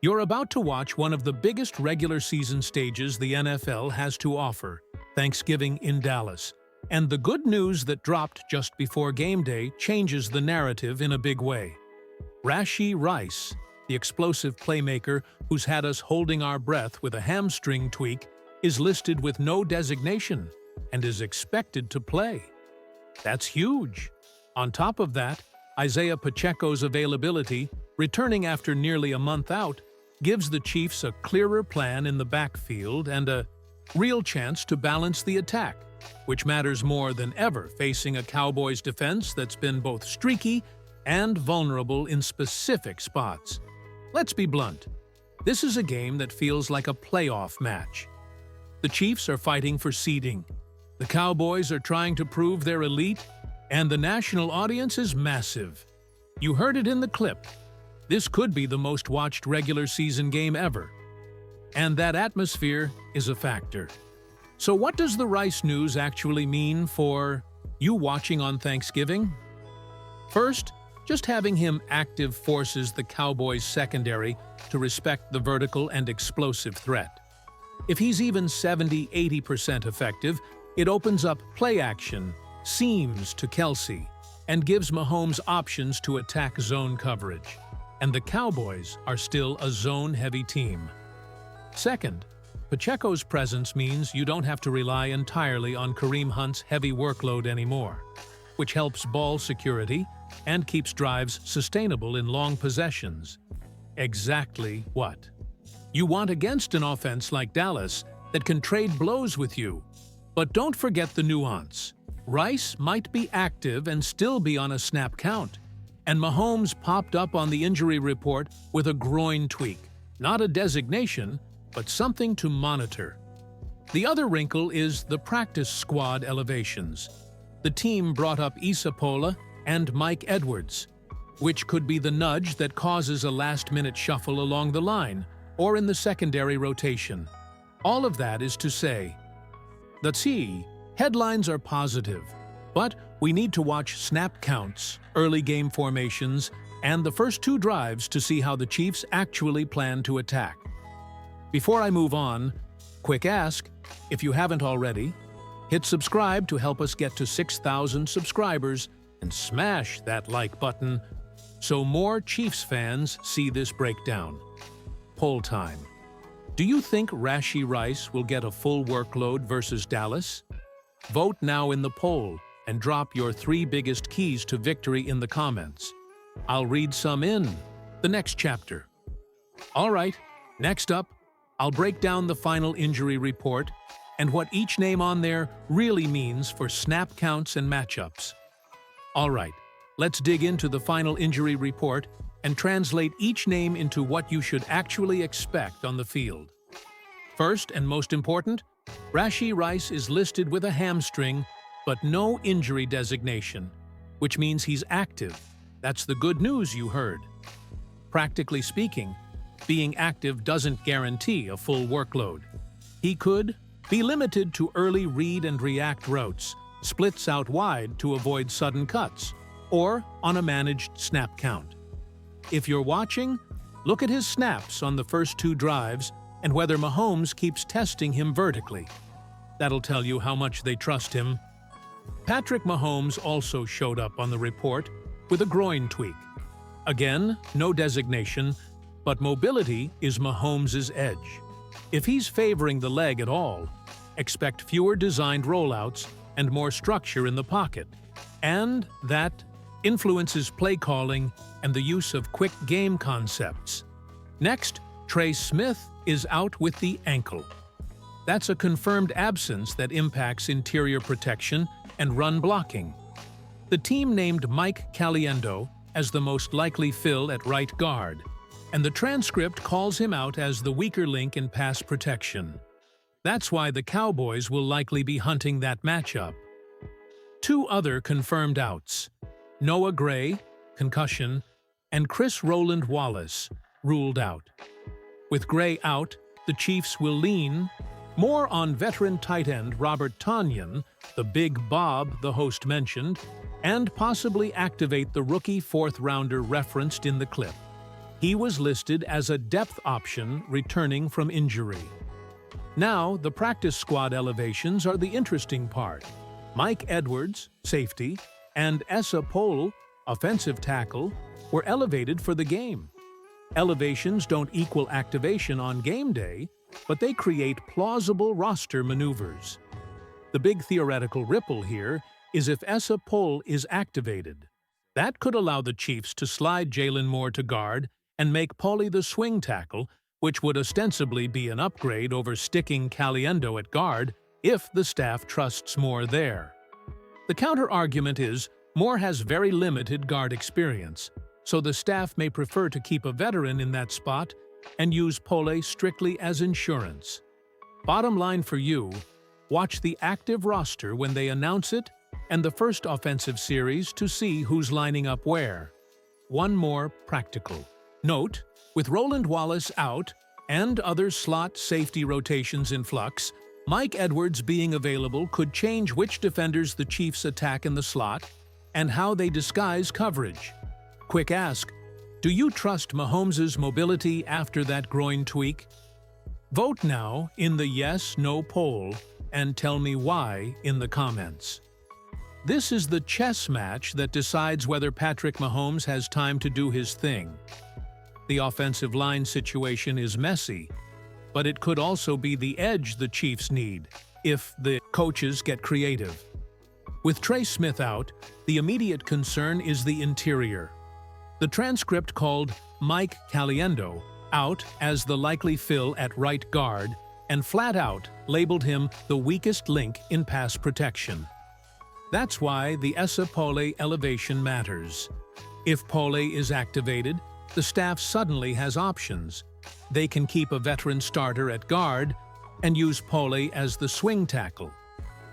You're about to watch one of the biggest regular season stages the NFL has to offer, Thanksgiving in Dallas. And the good news that dropped just before game day changes the narrative in a big way. Rashee Rice, the explosive playmaker who's had us holding our breath with a hamstring tweak, is listed with no designation and is expected to play. That's huge. On top of that, Isaiah Pacheco's availability, returning after nearly a month out, gives the Chiefs a clearer plan in the backfield and a real chance to balance the attack, which matters more than ever facing a Cowboys defense that's been both streaky and vulnerable in specific spots. Let's be blunt. This is a game that feels like a playoff match. The Chiefs are fighting for seeding. The Cowboys are trying to prove they're elite, and the national audience is massive. You heard it in the clip. This could be the most watched regular season game ever. And that atmosphere is a factor. So what does the Rice news actually mean for you watching on Thanksgiving? First, just having him active forces the Cowboys' secondary to respect the vertical and explosive threat. If he's even 70–80% effective, it opens up play action, seams to Kelsey, and gives Mahomes options to attack zone coverage. And the Cowboys are still a zone-heavy team. Second, Pacheco's presence means you don't have to rely entirely on Kareem Hunt's heavy workload anymore, which helps ball security and keeps drives sustainable in long possessions. Exactly what you want against an offense like Dallas that can trade blows with you. But don't forget the nuance. Rice might be active and still be on a snap count. And Mahomes popped up on the injury report with a groin tweak. Not a designation, but something to monitor. The other wrinkle is the practice squad elevations. The team brought up Issa Pola and Mike Edwards, which could be the nudge that causes a last-minute shuffle along the line or in the secondary rotation. All of that is to say, headlines are positive, but we need to watch snap counts, early game formations, and the first two drives to see how the Chiefs actually plan to attack. Before I move on, quick ask, if you haven't already, hit subscribe to help us get to 6,000 subscribers and smash that like button so more Chiefs fans see this breakdown. Poll time. Do you think Rashee Rice will get a full workload versus Dallas? Vote now in the poll and drop your 3 biggest keys to victory in the comments. I'll read some in the next chapter. All right, next up, I'll break down the final injury report and what each name on there really means for snap counts and matchups. All right, let's dig into the final injury report and translate each name into what you should actually expect on the field. First and most important, Rashee Rice is listed with a hamstring, but no injury designation, which means he's active. That's the good news you heard. Practically speaking, being active doesn't guarantee a full workload. He could be limited to early read and react routes, splits out wide to avoid sudden cuts, or on a managed snap count. If you're watching, look at his snaps on the first 2 drives and whether Mahomes keeps testing him vertically. That'll tell you how much they trust him. Patrick Mahomes also showed up on the report with a groin tweak. Again, no designation, but mobility is Mahomes' edge. If he's favoring the leg at all, expect fewer designed rollouts and more structure in the pocket. And that influences play calling and the use of quick game concepts. Next, Trey Smith is out with the ankle. That's a confirmed absence that impacts interior protection and run blocking. The team named Mike Caliendo as the most likely fill at right guard, and the transcript calls him out as the weaker link in pass protection. That's why the Cowboys will likely be hunting that matchup. 2 other confirmed outs: Noah Gray, concussion, and Chris Roland Wallace, ruled out. With Gray out, the Chiefs will lean more on veteran tight end Robert Tonyan, the Big Bob the host mentioned, and possibly activate the rookie 4th-rounder referenced in the clip. He was listed as a depth option returning from injury. Now, the practice squad elevations are the interesting part. Mike Edwards, safety, and Esa Pohl, offensive tackle, were elevated for the game. Elevations don't equal activation on game day, but they create plausible roster maneuvers. The big theoretical ripple here is if Esa Pohl is activated. That could allow the Chiefs to slide Jalen Moore to guard and make Paulie the swing tackle, which would ostensibly be an upgrade over sticking Caliendo at guard if the staff trusts Moore there. The counter-argument is Moore has very limited guard experience, so the staff may prefer to keep a veteran in that spot and use Paulie strictly as insurance. Bottom line for you, watch the active roster when they announce it and the first offensive series to see who's lining up where. One more practical note, with Roland Wallace out and other slot safety rotations in flux, Mike Edwards being available could change which defenders the Chiefs attack in the slot and how they disguise coverage. Quick ask, do you trust Mahomes' mobility after that groin tweak? Vote now in the yes/no poll and tell me why in the comments. This is the chess match that decides whether Patrick Mahomes has time to do his thing. The offensive line situation is messy, but it could also be the edge the Chiefs need if the coaches get creative. With Trey Smith out, the immediate concern is the interior. The transcript called Mike Caliendo out as the likely fill at right guard and flat out labeled him the weakest link in pass protection. That's why the Esa Pohl elevation matters. If Pohl is activated, the staff suddenly has options. They can keep a veteran starter at guard and use Pohl as the swing tackle.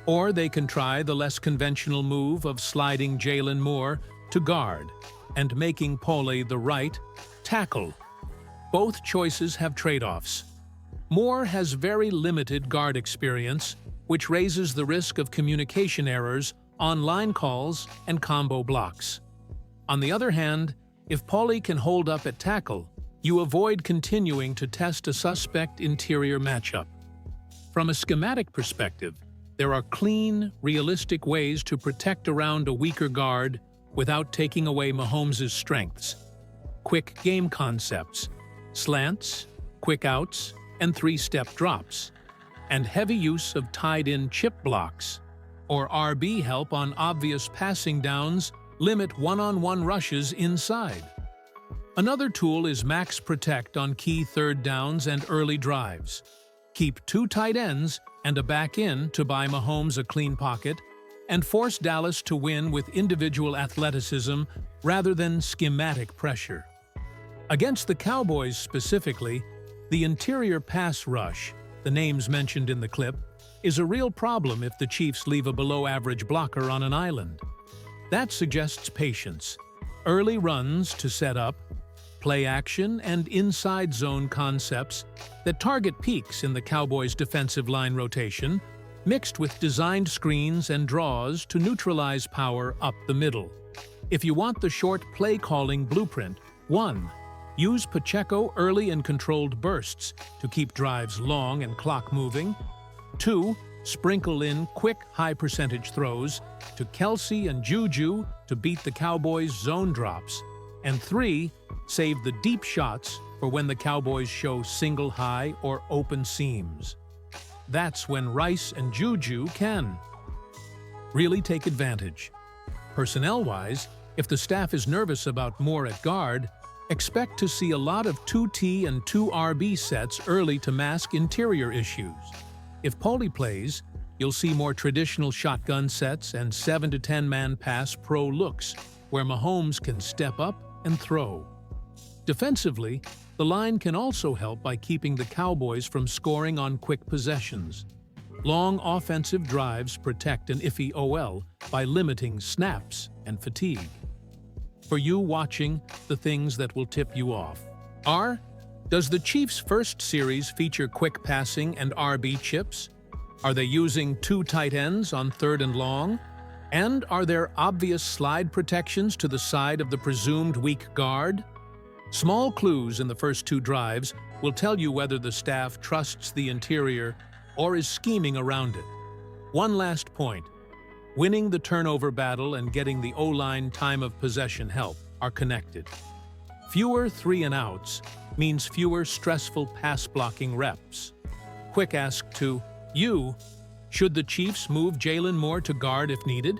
Or they can try the less conventional move of sliding Jalen Moore to guard and making Pohl the right tackle. Both choices have trade-offs. Moore has very limited guard experience, which raises the risk of communication errors on line calls and combo blocks. On the other hand, if Paulie can hold up at tackle, you avoid continuing to test a suspect interior matchup. From a schematic perspective, there are clean, realistic ways to protect around a weaker guard without taking away Mahomes' strengths. Quick game concepts, slants, quick outs, and three-step drops, and heavy use of tied-in chip blocks, or RB help on obvious passing downs limit one-on-one rushes inside. Another tool is max protect on key third downs and early drives. Keep two tight ends and a back in to buy Mahomes a clean pocket, and force Dallas to win with individual athleticism rather than schematic pressure. Against the Cowboys specifically, the interior pass rush, the names mentioned in the clip, is a real problem if the Chiefs leave a below-average blocker on an island. That suggests patience, early runs to set up, play action, and inside zone concepts that target peaks in the Cowboys' defensive line rotation, mixed with designed screens and draws to neutralize power up the middle. If you want the short play-calling blueprint, 1. Use Pacheco early and controlled bursts to keep drives long and clock moving. 2. Sprinkle in quick, high-percentage throws to Kelsey and Juju to beat the Cowboys' zone drops. And 3. Save the deep shots for when the Cowboys show single high or open seams. That's when Rice and Juju can really take advantage. Personnel-wise, if the staff is nervous about Moore at guard, expect to see a lot of 2T and 2RB sets early to mask interior issues. If Paulie plays, you'll see more traditional shotgun sets and 7 to 10 man pass pro looks, where Mahomes can step up and throw. Defensively, the line can also help by keeping the Cowboys from scoring on quick possessions. Long offensive drives protect an iffy OL by limiting snaps and fatigue. For you watching, the things that will tip you off are: does the Chiefs' first series feature quick passing and RB chips? Are they using 2 tight ends on third and long? And are there obvious slide protections to the side of the presumed weak guard? Small clues in the first two drives will tell you whether the staff trusts the interior or is scheming around it. One last point. Winning the turnover battle and getting the O-line time of possession help are connected. Fewer 3-and-outs means fewer stressful pass-blocking reps. Quick ask to you, should the Chiefs move Jalen Moore to guard if needed?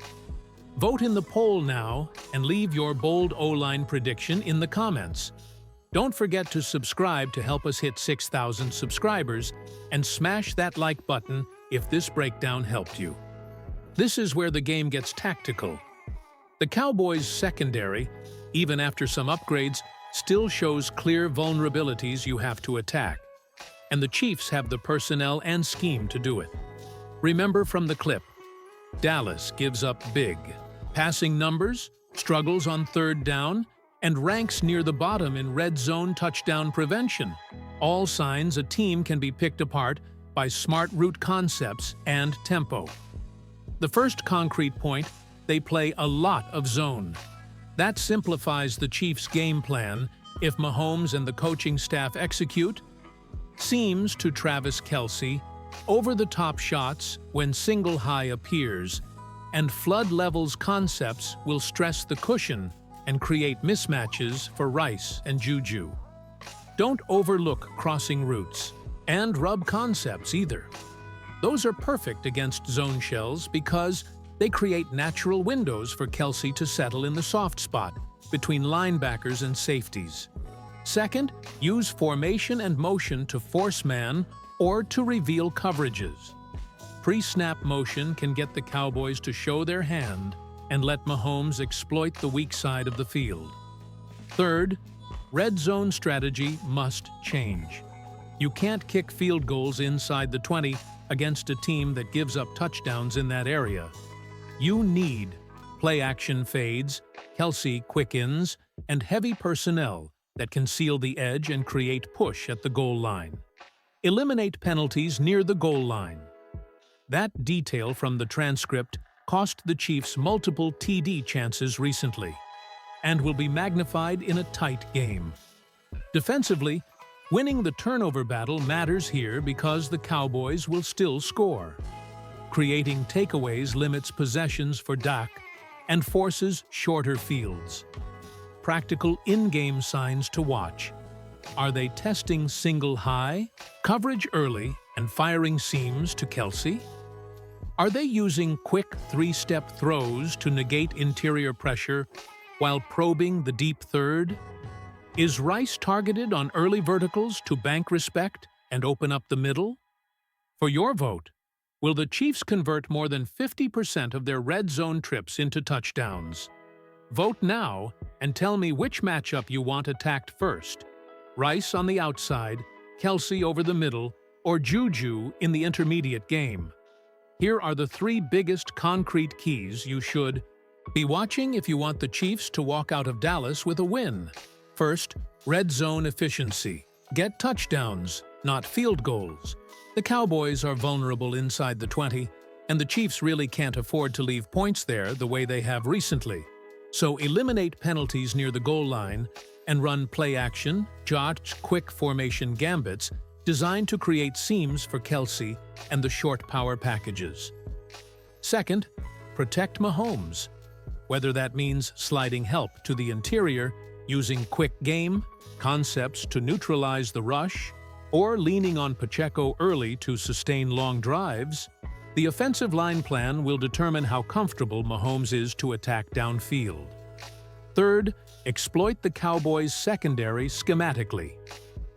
Vote in the poll now and leave your bold O-line prediction in the comments. Don't forget to subscribe to help us hit 6,000 subscribers and smash that like button if this breakdown helped you. This is where the game gets tactical. The Cowboys' secondary, even after some upgrades, still shows clear vulnerabilities you have to attack. And the Chiefs have the personnel and scheme to do it. Remember from the clip, Dallas gives up big. Passing numbers, struggles on third down, and ranks near the bottom in red zone touchdown prevention. All signs a team can be picked apart by smart route concepts and tempo. The first concrete point, they play a lot of zone. That simplifies the Chiefs' game plan if Mahomes and the coaching staff execute. Seams to Travis Kelce, over-the-top shots when single high appears, and flood levels concepts will stress the cushion and create mismatches for Rice and Juju. Don't overlook crossing routes and rub concepts either. Those are perfect against zone shells because they create natural windows for Kelce to settle in the soft spot between linebackers and safeties. Second, use formation and motion to force man or to reveal coverages. Pre-snap motion can get the Cowboys to show their hand and let Mahomes exploit the weak side of the field. Third, red zone strategy must change. You can't kick field goals inside the 20 against a team that gives up touchdowns in that area. You need play-action fades, Kelce quick-ins, and heavy personnel that can seal the edge and create push at the goal line. Eliminate penalties near the goal line. That detail from the transcript cost the Chiefs multiple TD chances recently, and will be magnified in a tight game. Defensively, winning the turnover battle matters here because the Cowboys will still score. Creating takeaways limits possessions for Dak and forces shorter fields. Practical in-game signs to watch. Are they testing single high, coverage early, and firing seams to Kelce? Are they using quick three-step throws to negate interior pressure while probing the deep third? Is Rice targeted on early verticals to bank respect and open up the middle? For your vote, will the Chiefs convert more than 50% of their red zone trips into touchdowns? Vote now and tell me which matchup you want attacked first. Rice on the outside, Kelce over the middle, or Juju in the intermediate game. Here are the 3 biggest concrete keys you should be watching if you want the Chiefs to walk out of Dallas with a win. First, red zone efficiency. Get touchdowns, not field goals. The Cowboys are vulnerable inside the 20, and the Chiefs really can't afford to leave points there the way they have recently. So eliminate penalties near the goal line and run play-action, jot, quick formation gambits designed to create seams for Kelce and the short power packages. Second, protect Mahomes. Whether that means sliding help to the interior, using quick game concepts to neutralize the rush, or leaning on Pacheco early to sustain long drives, the offensive line plan will determine how comfortable Mahomes is to attack downfield. Third, exploit the Cowboys' secondary schematically.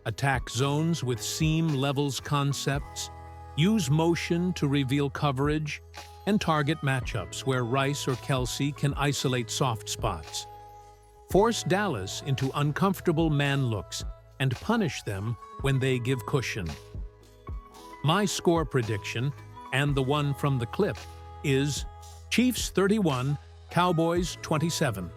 Attack zones with seam levels concepts, use motion to reveal coverage, and target matchups where Rice or Kelce can isolate soft spots. Force Dallas into uncomfortable man looks and punish them when they give cushion. My score prediction, and the one from the clip, is Chiefs 31, Cowboys 27.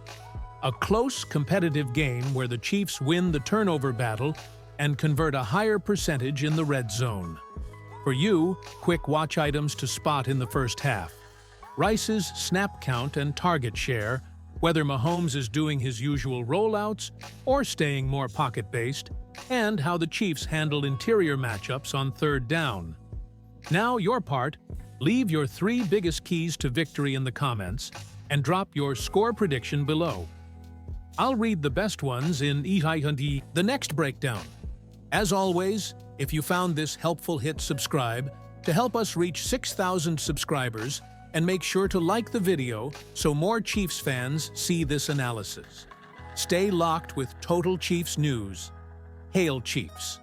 A close, competitive game where the Chiefs win the turnover battle and convert a higher percentage in the red zone. For you, quick watch items to spot in the first half. Rice's snap count and target share, whether Mahomes is doing his usual rollouts or staying more pocket-based, and how the Chiefs handle interior matchups on third down. Now your part, leave your 3 biggest keys to victory in the comments and drop your score prediction below. I'll read the best ones in the next breakdown. As always, if you found this helpful, hit subscribe to help us reach 6,000 subscribers, and make sure to like the video so more Chiefs fans see this analysis. Stay locked with Total Chiefs News. Hail Chiefs!